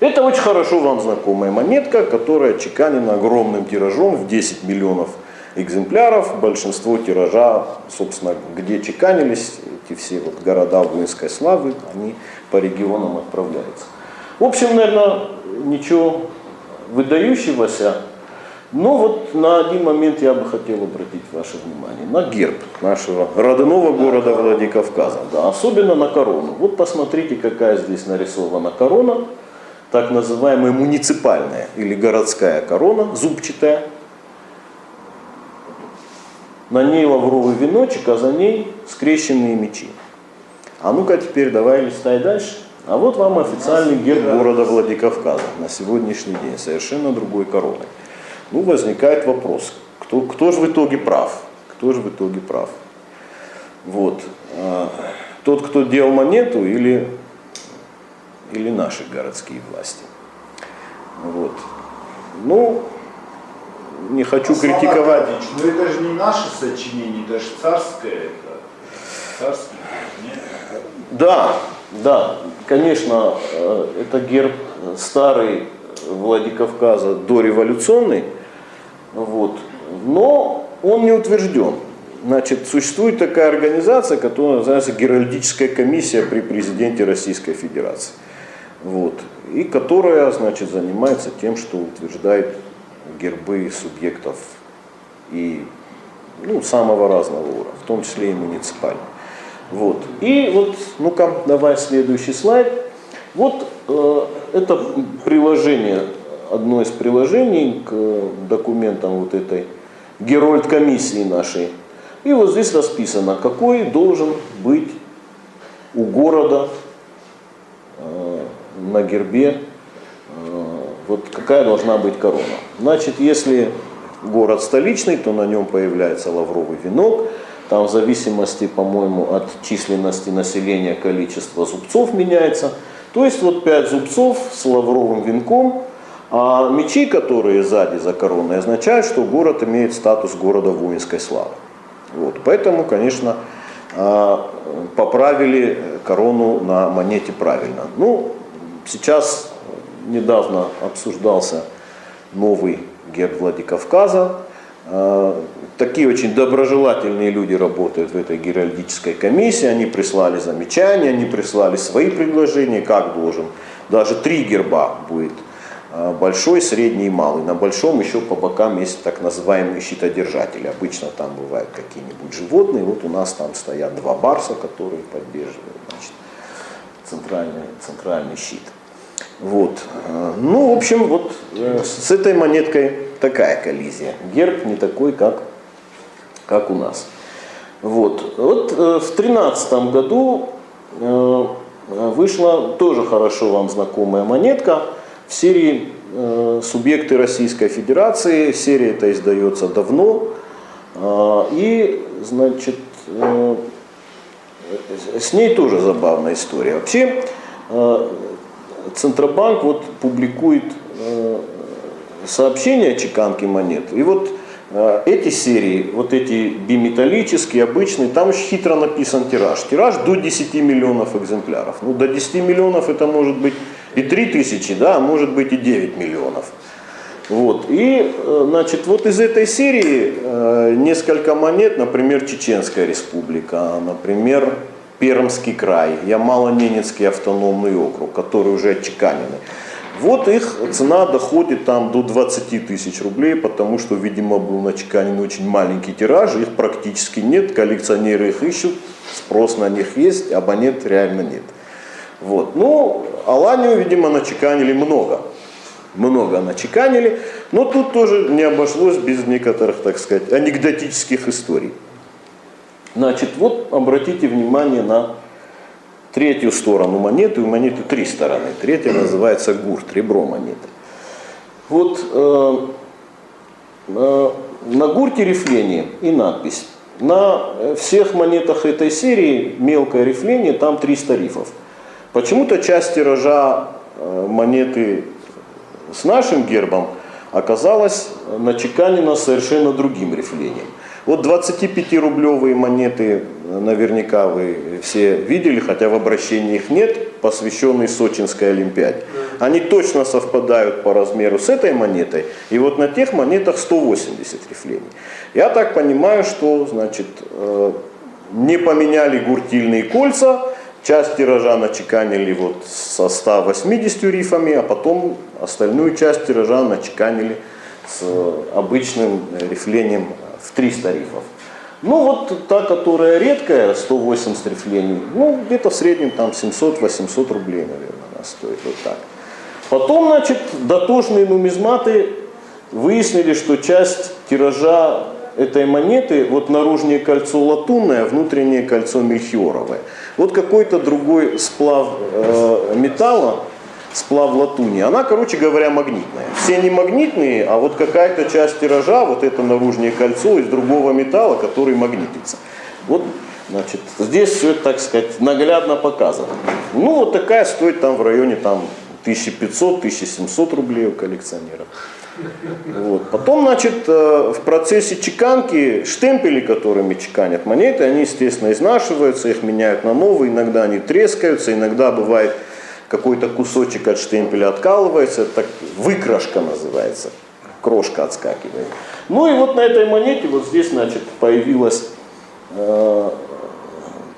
Это очень хорошо вам знакомая монетка, которая чеканена огромным тиражом в 10 миллионов экземпляров. Большинство тиража, собственно, где чеканились эти все вот города воинской славы, они по регионам отправляются. В общем, наверное, ничего выдающегося. Но вот на один момент я бы хотел обратить ваше внимание. На герб нашего родного города Владикавказа. Да, особенно на корону. Вот посмотрите, какая здесь нарисована корона. Так называемая муниципальная или городская корона, зубчатая. На ней лавровый веночек, а за ней скрещенные мечи. А ну-ка теперь давай листай дальше. А вот вам официальный герб города Владикавказа на сегодняшний день, совершенно другой короной. Ну, возникает вопрос, кто же в итоге прав? Кто же в итоге прав? Вот. Тот, кто делал монету, или наши городские власти? Вот. Ну, не хочу критиковать. Но это же не наше сочинение, это же царское. Это царское, нет? Да, конечно, это герб старый Владикавказа, дореволюционный, вот, но он не утвержден. Значит, существует такая организация, которая называется Геральдическая комиссия при президенте Российской Федерации. Вот, и которая, значит, занимается тем, что утверждает гербы субъектов и самого разного уровня, в том числе и муниципальных. Вот. И вот, ну-ка, давай следующий слайд. Вот это приложение, одно из приложений к документам вот этой Герольд-комиссии нашей. И вот здесь расписано, какой должен быть у города на гербе, вот какая должна быть корона. Значит, если город столичный, то на нем появляется лавровый венок. Там в зависимости, по-моему, от численности населения количество зубцов меняется. То есть вот 5 зубцов с лавровым венком, а мечи, которые сзади за короной, означают, что город имеет статус города воинской славы. Вот. Поэтому, конечно, поправили корону на монете правильно. Ну, сейчас недавно обсуждался новый герб Владикавказа. Такие очень доброжелательные люди работают в этой геральдической комиссии. Они прислали замечания, они прислали свои предложения, как должен. Даже 3 герба будет. Большой, средний и малый. На большом еще по бокам есть так называемые щитодержатели. Обычно там бывают какие-нибудь животные. Вот у нас там стоят 2 барса, которые поддерживают, значит, центральный щит. Вот. Ну, в общем, вот с этой монеткой такая коллизия. Герб не такой, как у нас. Вот в 2013 году вышла тоже хорошо вам знакомая монетка в серии «Субъекты Российской Федерации». Серия эта издается давно. И, значит, с ней тоже забавная история. Вообще, Центробанк вот публикует сообщения о чеканке монет. И вот эти серии, вот эти биметаллические, обычные, там очень хитро написан тираж. Тираж до 10 миллионов экземпляров. Ну, до 10 миллионов это может быть и 3000, да, а может быть и 9 миллионов. Вот. И, значит, вот из этой серии несколько монет, например, Чеченская республика, например, Пермский край, Ямало-Ненецкий автономный округ, которые уже отчеканены. Вот их цена доходит там до 20 тысяч рублей, потому что, видимо, был начеканен очень маленький тираж, их практически нет, коллекционеры их ищут, спрос на них есть, а монет реально нет. Вот. Ну, Аланию, видимо, начеканили много начеканили, но тут тоже не обошлось без некоторых, так сказать, анекдотических историй. Значит, вот обратите внимание на третью сторону монеты. У монеты 3 стороны. Третья называется гурт, ребро монеты. Вот на гурте рифление и надпись. На всех монетах этой серии мелкое рифление, там 300 рифов. Почему-то часть тиража монеты с нашим гербом оказалась начеканена совершенно другим рифлением. Вот 25-рублевые монеты наверняка вы все видели, хотя в обращении их нет. посвященный Сочинской Олимпиаде. Они точно совпадают по размеру с этой монетой, и вот на тех монетах 180 рифлений. Я так понимаю, что, значит, не поменяли гуртильные кольца, часть тиража начеканили вот со 180 рифами, а потом остальную часть тиража начеканили с обычным рифлением в 300 рифов. Ну вот та, которая редкая, 180 рифлений, ну где-то в среднем там 700-800 рублей, наверное, она стоит вот так. Потом, значит, дотошные нумизматы выяснили, что часть тиража этой монеты, вот наружнее кольцо латунное, внутреннее кольцо мельхиоровое. Вот какой-то другой сплав металла, сплав латуни, она, короче говоря, магнитная. Все не магнитные, а вот какая-то часть тиража, вот это наружнее кольцо из другого металла, который магнитится. Вот, значит, здесь все это, так сказать, наглядно показано. Ну, вот такая стоит там в районе там 1500-1700 рублей у коллекционеров. Вот. Потом, значит, в процессе чеканки штемпели, которыми чеканят монеты, они, естественно, изнашиваются, их меняют на новые, иногда они трескаются, иногда бывает какой-то кусочек от штемпеля откалывается, это так, выкрашка называется, крошка отскакивает. Ну и вот на этой монете вот здесь, значит, появилась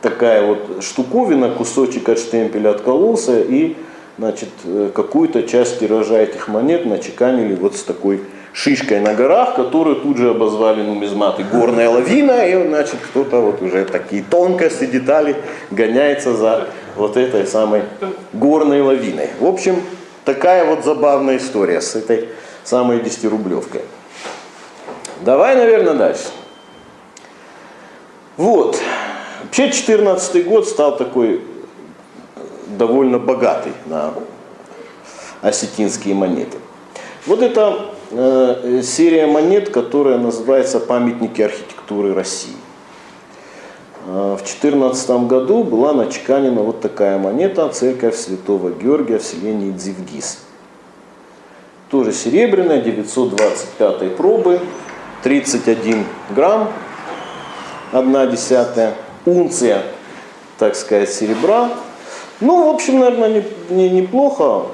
такая вот штуковина, кусочек от штемпеля откололся, и, значит, какую-то часть тиража этих монет начеканили вот с такой шишкой на горах, которую тут же обозвали нумизматы горная лавина, и, значит, кто-то вот уже такие тонкости, детали гоняется за вот этой самой горной лавиной. В общем, такая вот забавная история с этой самой 10-рублевкой. Давай, наверное, дальше. Вот. Вообще 2014 год стал такой довольно богатый на осетинские монеты. Вот это серия монет, которая называется «Памятники архитектуры России». В 2014 году была начеканена вот такая монета, церковь Святого Георгия в селении Дзивгиз. Тоже серебряная, 925 пробы, 31 грамм, 1/10 унция, так сказать, серебра. Ну, в общем, наверное, неплохо,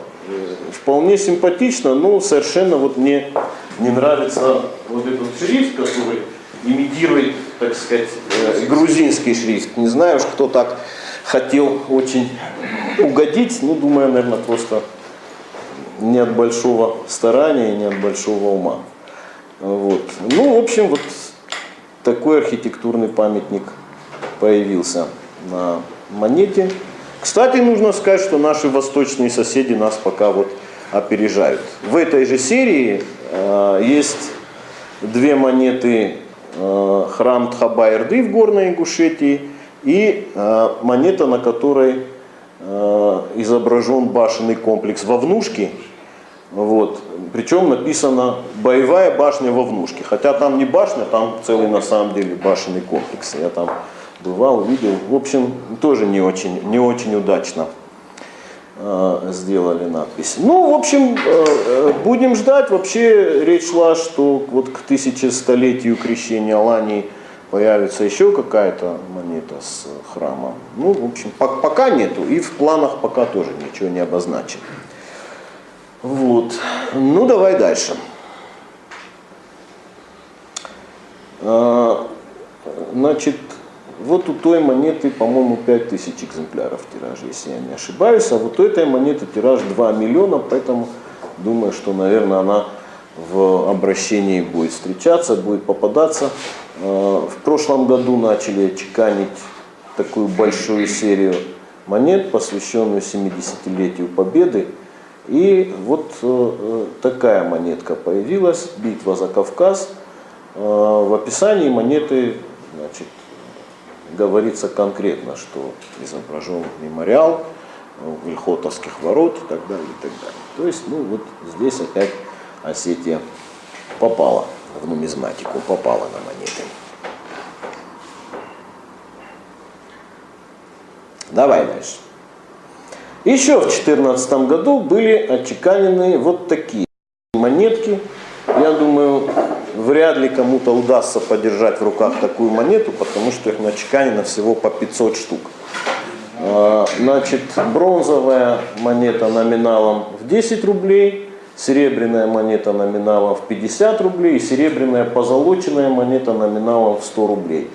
вполне симпатично, но совершенно вот мне не нравится вот этот шрифт, который имитирует, так сказать, грузинский шрифт. Не знаю уж, кто так хотел очень угодить, ну, думаю, наверное, просто не от большого старания, не от большого ума. Вот. Ну, в общем, вот такой архитектурный памятник появился на монете. Кстати, нужно сказать, что наши восточные соседи нас пока вот опережают. В этой же серии есть две монеты храм Тхаба-Эрды в Горной Ингушетии и монета, на которой изображен башенный комплекс Вовнушки. Вот. Причем написано «Боевая башня Вовнушки». Хотя там не башня, там целый на самом деле башенный комплекс. Я там бывал, видел. В общем, тоже не очень удачно сделали надпись. Ну, в общем, будем ждать. Вообще речь шла, что вот к 1100-летию крещения Алании появится еще какая-то монета с храмом. Ну, в общем, пока нету. И в планах пока тоже ничего не обозначено. Вот. Ну, давай дальше. Значит, вот у той монеты, по-моему, 5000 экземпляров тираж, если я не ошибаюсь. А вот у этой монеты тираж 2 миллиона, поэтому думаю, что, наверное, она в обращении будет встречаться, будет попадаться. В прошлом году начали чеканить такую большую серию монет, посвященную 70-летию Победы. И вот такая монетка появилась, битва за Кавказ. В описании монеты, значит, говорится конкретно, что изображен мемориал Вильхотовских ворот и так далее, и так далее. То есть, ну вот здесь опять Осетия попала в нумизматику, попала на монеты. Давай дальше. Еще в 2014 году были отчеканены вот такие монетки. Я думаю, вряд ли кому-то удастся подержать в руках такую монету, потому что их начеканено всего по 500 штук. Значит, бронзовая монета номиналом в 10 рублей, серебряная монета номиналом в 50 рублей и серебряная позолоченная монета номиналом в 100 рублей.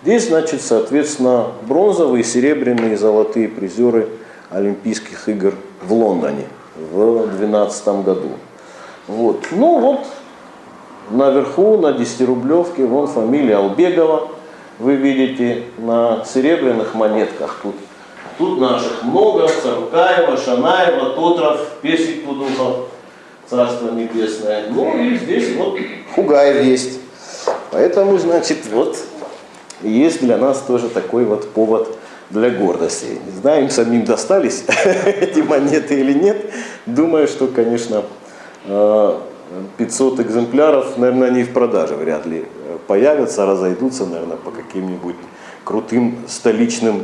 Здесь, значит, соответственно, бронзовые, серебряные и золотые призеры Олимпийских игр в Лондоне в 2012 году. Вот. Ну вот, наверху, на 10-рублевке, вон фамилия Албегова. Вы видите на серебряных монетках. Тут наших много. Царукаева, Шанаева, Тотров, Песик Тудухов, Царство Небесное. Ну и здесь вот Хугаев есть. Поэтому, значит, вот есть для нас тоже такой вот повод для гордости. Не знаю, им самим достались эти монеты или нет. Думаю, что, конечно, 500 экземпляров, наверное, они в продаже вряд ли появятся, разойдутся, наверное, по каким-нибудь крутым столичным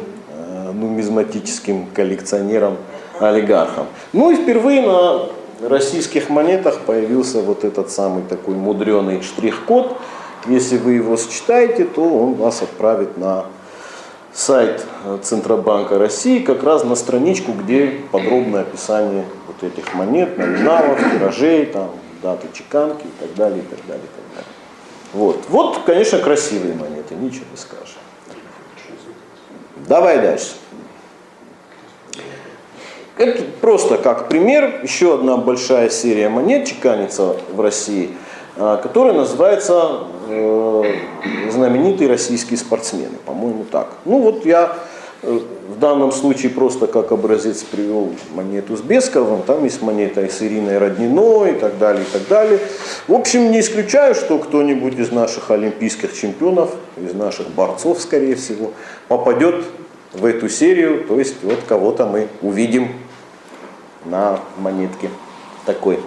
нумизматическим коллекционерам, олигархам. Ну и впервые на российских монетах появился вот этот самый такой мудреный штрих-код. Если вы его сочетаете, то он вас отправит на сайт Центробанка России, как раз на страничку, где подробное описание вот этих монет, номиналов, тиражей, там, даты чеканки и так далее, и так далее, и так далее. Вот, конечно, красивые монеты, ничего не скажешь. Давай дальше. Это просто как пример, еще одна большая серия монет чеканится в России, которая называется «Знаменитые российские спортсмены», по-моему, так. Ну вот я в данном случае просто как образец привел монету с Бесковым, там есть монета и с Ириной Родниной и так далее, и так далее. В общем, не исключаю, что кто-нибудь из наших олимпийских чемпионов, из наших борцов, скорее всего, попадет в эту серию, то есть вот кого-то мы увидим на монетке такой.